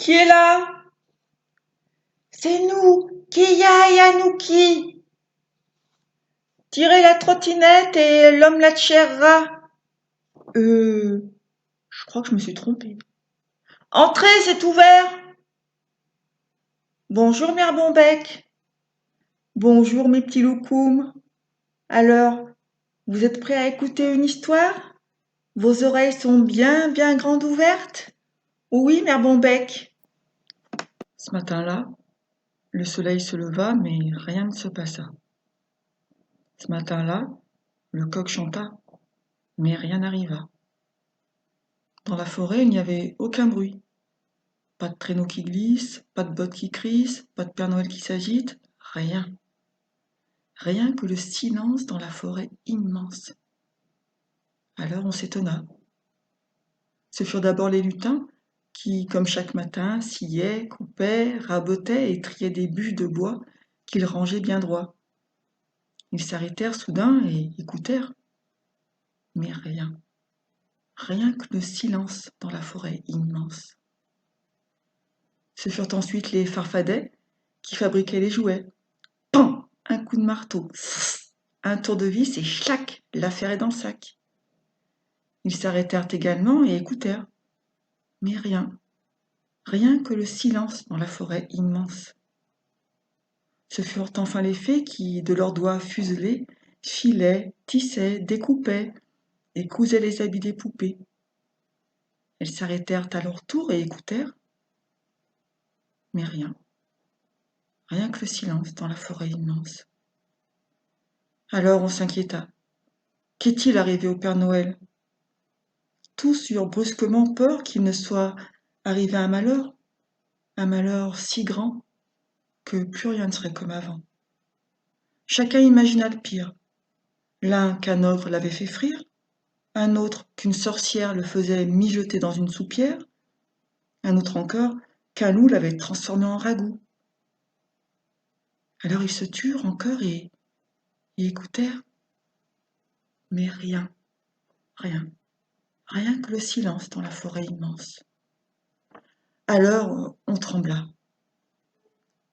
Qui est là? C'est nous, Kia et Anouki. Tirez la trottinette et l'homme la tchèrera. Je crois que je me suis trompée. Entrez, c'est ouvert. Bonjour, Mère Bonbec. Bonjour, mes petits loukoums. Alors, vous êtes prêts à écouter une histoire? Vos oreilles sont bien grandes ouvertes? Oui, Mère Bonbec. Ce matin-là, le soleil se leva, mais rien ne se passa. Ce matin-là, le coq chanta, mais rien n'arriva. Dans la forêt, il n'y avait aucun bruit. Pas de traîneau qui glisse, pas de bottes qui crissent, pas de Père Noël qui s'agite, rien. Rien que le silence dans la forêt immense. Alors on s'étonna. Ce furent d'abord les lutins qui, comme chaque matin, sciaient, coupaient, rabotaient et triaient des bûches de bois qu'ils rangeaient bien droit. Ils s'arrêtèrent soudain et écoutèrent. Mais rien. Rien que le silence dans la forêt immense. Ce furent ensuite les farfadets qui fabriquaient les jouets. Pan! Un coup de marteau, un tour de vis et chlac! L'affaire est dans le sac. Ils s'arrêtèrent également et écoutèrent. Mais rien. Rien que le silence dans la forêt immense. Ce furent enfin les fées qui, de leurs doigts fuselés, filaient, tissaient, découpaient et cousaient les habits des poupées. Elles s'arrêtèrent à leur tour et écoutèrent. Mais rien. Rien que le silence dans la forêt immense. Alors on s'inquiéta. Qu'est-il arrivé au Père Noël? Tous eurent brusquement peur qu'il ne soit arrivé un malheur si grand que plus rien ne serait comme avant. Chacun imagina le pire. L'un qu'un ogre l'avait fait frire, un autre qu'une sorcière le faisait mijoter dans une soupière, un autre encore qu'un loup l'avait transformé en ragoût. Alors ils se turent encore et écoutèrent. Mais rien, rien, rien que le silence dans la forêt immense. Alors on trembla.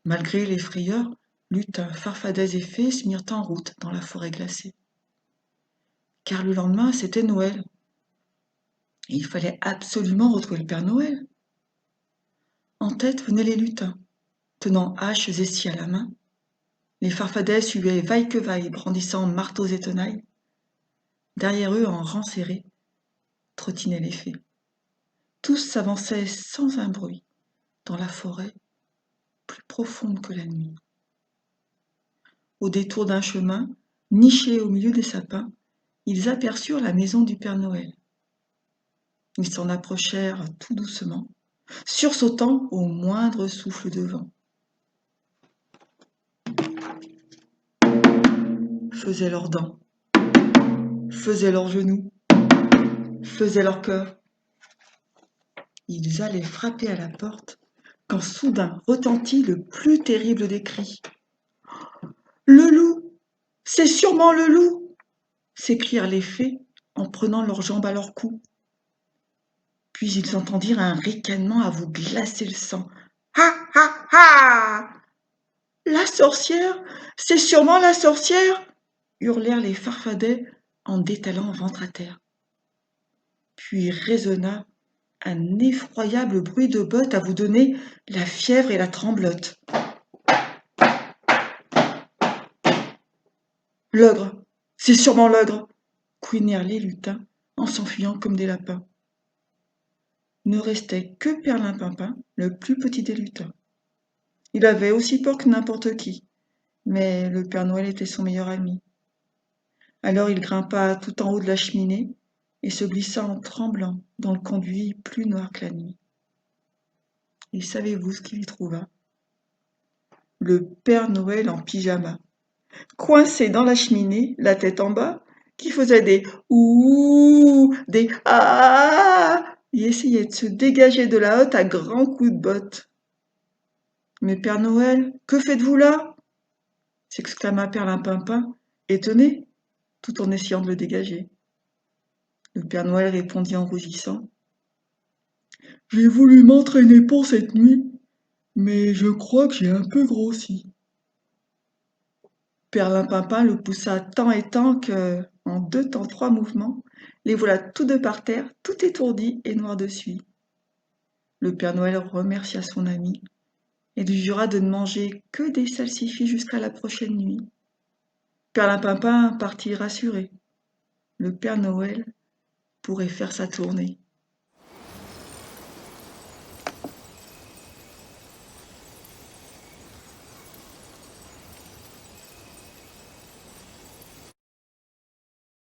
Malgré les frayeurs, lutins, farfadets et fées se mirent en route dans la forêt glacée. Car le lendemain, c'était Noël. Et il fallait absolument retrouver le Père Noël. En tête venaient les lutins, tenant haches et scies à la main. Les farfadets suivaient vaille que vaille, brandissant marteaux et tenailles. Derrière eux, en rang serré, trottinaient les fées. Tous s'avançaient sans un bruit, dans la forêt, plus profonde que la nuit. Au détour d'un chemin, niché au milieu des sapins, ils aperçurent la maison du Père Noël. Ils s'en approchèrent tout doucement, sursautant au moindre souffle de vent. Faisaient leurs dents, faisaient leurs genoux, faisaient leur cœur. Ils allaient frapper à la porte quand soudain retentit le plus terrible des cris. « Le loup! C'est sûrement le loup !» s'écrièrent les fées en prenant leurs jambes à leur cou. Puis ils entendirent un ricanement à vous glacer le sang. « Ha ha ha ! La sorcière! C'est sûrement la sorcière !» hurlèrent les farfadets en détalant ventre à terre. Puis résonna un effroyable bruit de bottes à vous donner la fièvre et la tremblote. « L'ogre! C'est sûrement l'ogre !» couinèrent les lutins en s'enfuyant comme des lapins. Ne restait que Perlimpinpin, le plus petit des lutins. Il avait aussi peur que n'importe qui, mais le Père Noël était son meilleur ami. Alors il grimpa tout en haut de la cheminée et se glissa en tremblant dans le conduit plus noir que la nuit. Et savez-vous ce qu'il y trouva? Le Père Noël en pyjama, coincé dans la cheminée, la tête en bas, qui faisait des ouh, des ah, et essayait de se dégager de la hotte à grands coups de botte. « Mais Père Noël, que faites-vous là ?» s'exclama Perlimpinpin, étonné, tout en essayant de le dégager. Le Père Noël répondit en rougissant. J'ai voulu m'entraîner pour cette nuit, mais je crois que j'ai un peu grossi. Perlimpinpin le poussa tant et tant que, en 2 temps 3 mouvements, les voilà tous deux par terre, tout étourdis et noirs de suie. Le Père Noël remercia son ami et lui jura de ne manger que des salsifis jusqu'à la prochaine nuit. Perlimpinpin partit rassuré. Le Père Noël pourrait faire sa tournée.